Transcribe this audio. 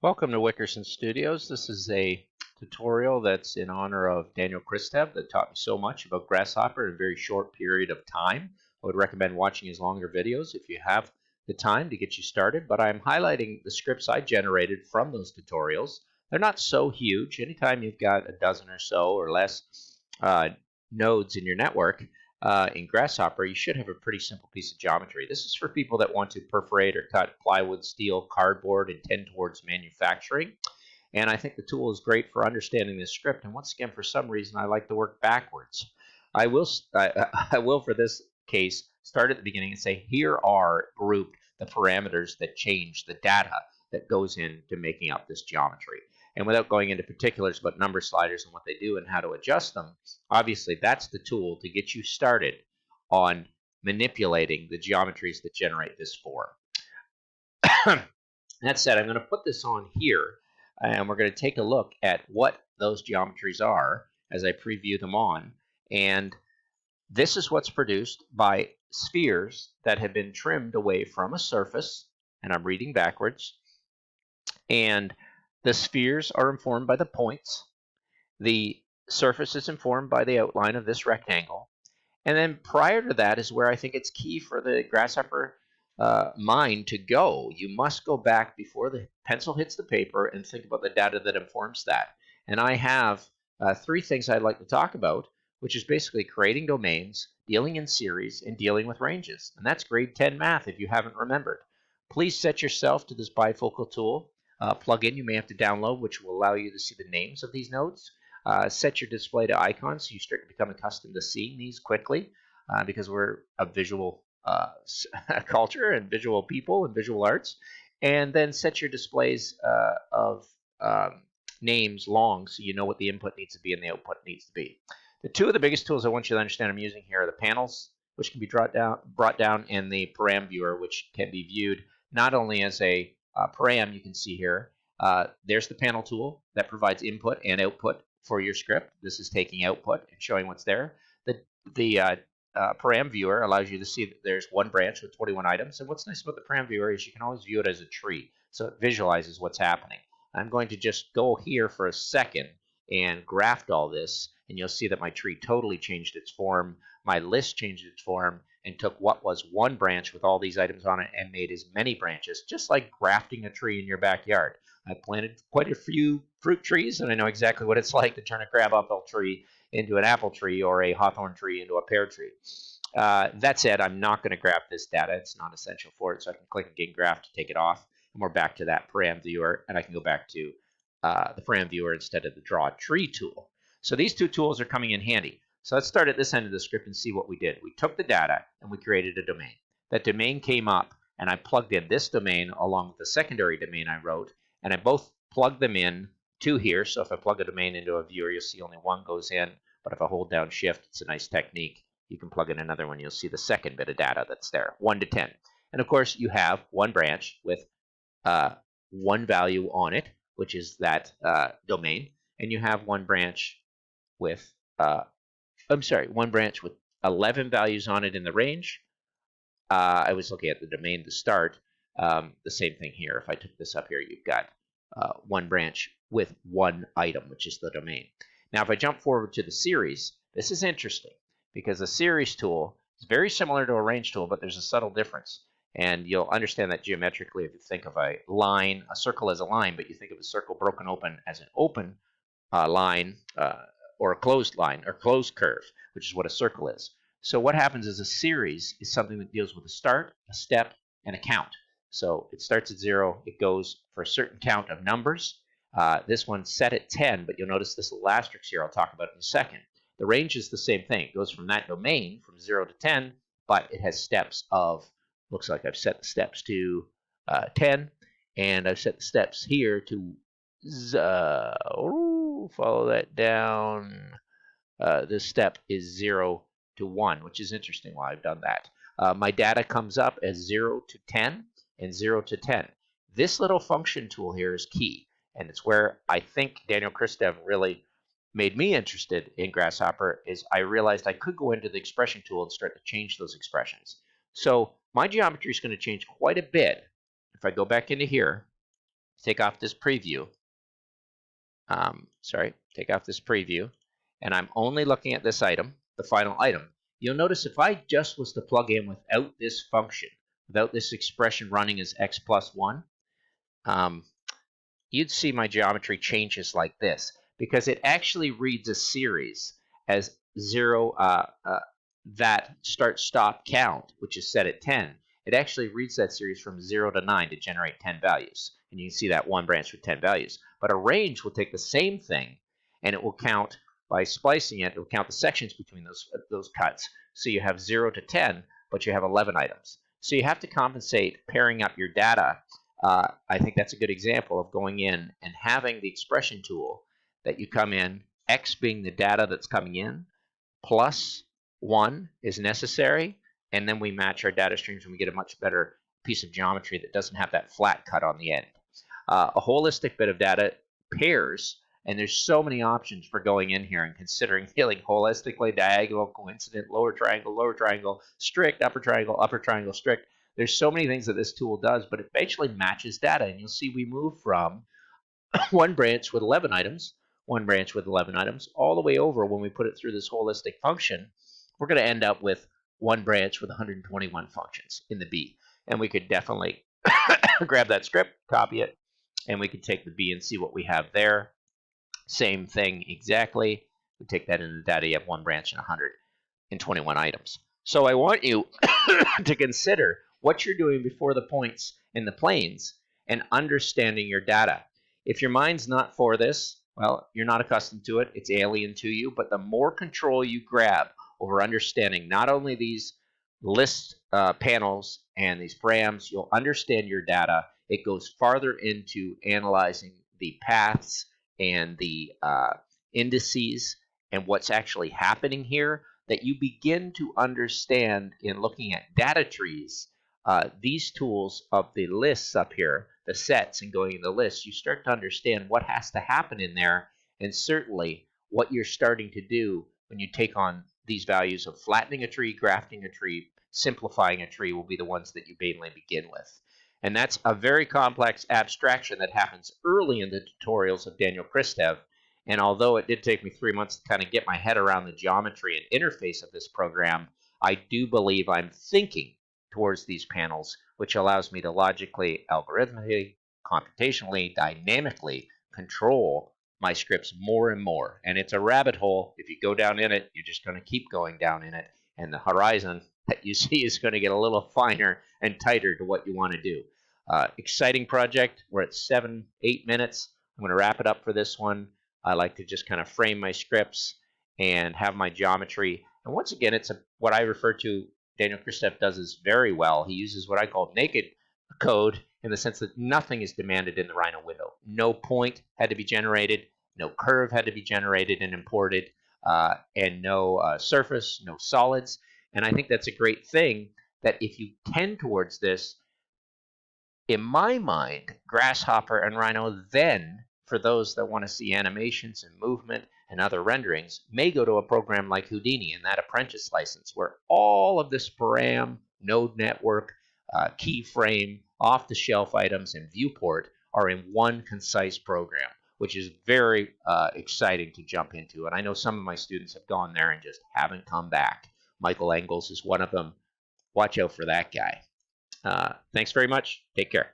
Welcome to Wickerson Studios. This is a tutorial that's in honor of Daniel Christev that taught me so much about Grasshopper in a very short period of time. I would recommend watching his longer videos if you have the time to get you started, but I'm highlighting the scripts I generated from those tutorials. They're not so huge. Anytime you've got a dozen or so or less nodes in your network, in Grasshopper, you should have a pretty simple piece of geometry. This is for people that want to perforate or cut plywood, steel, cardboard, and tend towards manufacturing. And I think the tool is great for understanding this script. And once again, for some reason, I like to work backwards. I will, for this case, start at the beginning and say, here are grouped the parameters that change the data that goes into making up this geometry. And without going into particulars about number sliders and what they do and how to adjust them, obviously that's the tool to get you started on manipulating the geometries that generate this form. That said, I'm going to put this on here, and we're going to take a look at what those geometries are as I preview them on. And this is what's produced by spheres that have been trimmed away from a surface, and I'm reading backwards. And the spheres are informed by the points. The surface is informed by the outline of this rectangle. And then prior to that is where I think it's key for the Grasshopper mind to go. You must go back before the pencil hits the paper and think about the data that informs that. And I have three things I'd like to talk about, which is basically creating domains, dealing in series, and dealing with ranges. And that's grade 10 math if you haven't remembered. Please set yourself to this bifocal tool plugin you may have to download, which will allow you to see the names of these nodes. Set your display to icons so you start to become accustomed to seeing these quickly because we're a visual culture and visual people and visual arts. And then set your displays of names long so you know what the input needs to be and the output needs to be. The two of the biggest tools I want you to understand I'm using here are the panels, which can be brought down, and the param viewer, which can be viewed not only as a param you can see here. There's the panel tool that provides input and output for your script. This is taking output and showing what's there. The param viewer allows you to see that there's one branch with 21 items. And what's nice about the param viewer is you can always view it as a tree, so it visualizes what's happening. I'm going to just go here for a second and graft all this, and you'll see that my tree totally changed its form. My list changed its form and took what was one branch with all these items on it and made as many branches, just like grafting a tree in your backyard. I planted quite a few fruit trees, and I know exactly what it's like to turn a crabapple tree into an apple tree or a hawthorn tree into a pear tree. That said, I'm not going to graph this data. It's not essential for it, so I can click again graph to take it off, and we're back to that param viewer, and I can go back to the param viewer instead of the draw tree tool. So these two tools are coming in handy. So let's start at this end of the script and see what we did. We took the data and we created a domain. That domain came up, and I plugged in this domain along with the secondary domain I wrote, and I both plugged them in to here. So if I plug a domain into a viewer, you'll see only one goes in, but if I hold down shift, it's a nice technique. You can plug in another one, you'll see the second bit of data that's there, 1 to 10. And of course, you have one branch with one value on it, which is that domain, and you have one branch with one branch with 11 values on it in the range. I was looking at the domain to start. The same thing here. If I took this up here, you've got one branch with one item, which is the domain. Now, if I jump forward to the series, this is interesting because the series tool is very similar to a range tool, but there's a subtle difference. And you'll understand that geometrically if you think of a line, a circle as a line, but you think of a circle broken open as an open line, or a closed line, or closed curve, which is what a circle is. So what happens is a series is something that deals with a start, a step, and a count. So it starts at 0, it goes for a certain count of numbers. This one's set at 10, but you'll notice this little asterisk here I'll talk about in a second. The range is the same thing. It goes from that domain from 0 to 10, but it has steps of, looks like I've set the steps to 10, and I've set the steps here to follow that down. This step is 0 to 1, which is interesting why I've done that. My data comes up as 0 to 10 and 0 to 10. This little function tool here is key, and it's where I think Daniel Christev really made me interested in Grasshopper. Is I realized I could go into the expression tool and start to change those expressions. So my geometry is going to change quite a bit if I go back into here take off this preview, take off this preview, and I'm only looking at this item, the final item, you'll notice if I just was to plug in without this function, without this expression running as x plus 1, you'd see my geometry changes like this, because it actually reads a series as 0, that start-stop count, which is set at 10. It actually reads that series from 0 to 9 to generate 10 values. And you can see that one branch with 10 values. But a range will take the same thing, and it will count, by splicing it, it will count the sections between those cuts. So you have 0 to 10, but you have 11 items. So you have to compensate pairing up your data. I think that's a good example of going in and having the expression tool that you come in, x being the data that's coming in, plus 1 is necessary, and then we match our data streams and we get a much better piece of geometry that doesn't have that flat cut on the end. A holistic bit of data pairs, and there's so many options for going in here and considering dealing holistically, diagonal, coincident, lower triangle, strict, upper triangle, strict. There's so many things that this tool does, but it eventually matches data, and you'll see we move from one branch with 11 items, one branch with 11 items, all the way over when we put it through this holistic function, we're going to end up with one branch with 121 functions in the B. And we could definitely grab that script, copy it, and we could take the B and see what we have there. Same thing exactly. We take that in the data, you have one branch and 121 items. So I want you to consider what you're doing before the points and the planes and understanding your data. If your mind's not for this, well, you're not accustomed to it. It's alien to you. But the more control you grab over understanding not only these list panels and these params, you'll understand your data. It goes farther into analyzing the paths and the indices and what's actually happening here, that you begin to understand in looking at data trees, these tools of the lists up here, the sets and going in the lists, you start to understand what has to happen in there, and certainly what you're starting to do when you take on these values of flattening a tree, grafting a tree, simplifying a tree will be the ones that you mainly begin with. And that's a very complex abstraction that happens early in the tutorials of Daniel Christev. And although it did take me 3 months to kind of get my head around the geometry and interface of this program, I do believe I'm thinking towards these panels, which allows me to logically, algorithmically, computationally, dynamically control my scripts more and more. And it's a rabbit hole. If you go down in it, you're just going to keep going down in it. And the horizon that you see is going to get a little finer and tighter to what you want to do. Exciting project. We're at 7, 8 minutes. I'm going to wrap it up for this one. I like to just kind of frame my scripts and have my geometry. And once again, it's what I refer to, Daniel Christev does this very well. He uses what I call naked code in the sense that nothing is demanded in the Rhino window. No point had to be generated, no curve had to be generated and imported, and no surface, no solids. And I think that's a great thing, that if you tend towards this, in my mind, Grasshopper and Rhino then, for those that want to see animations and movement and other renderings, may go to a program like Houdini and that apprentice license, where all of this param, node network, keyframe, off-the-shelf items, and viewport are in one concise program, which is very exciting to jump into. And I know some of my students have gone there and just haven't come back. Michael Engels is one of them. Watch out for that guy. Thanks very much. Take care.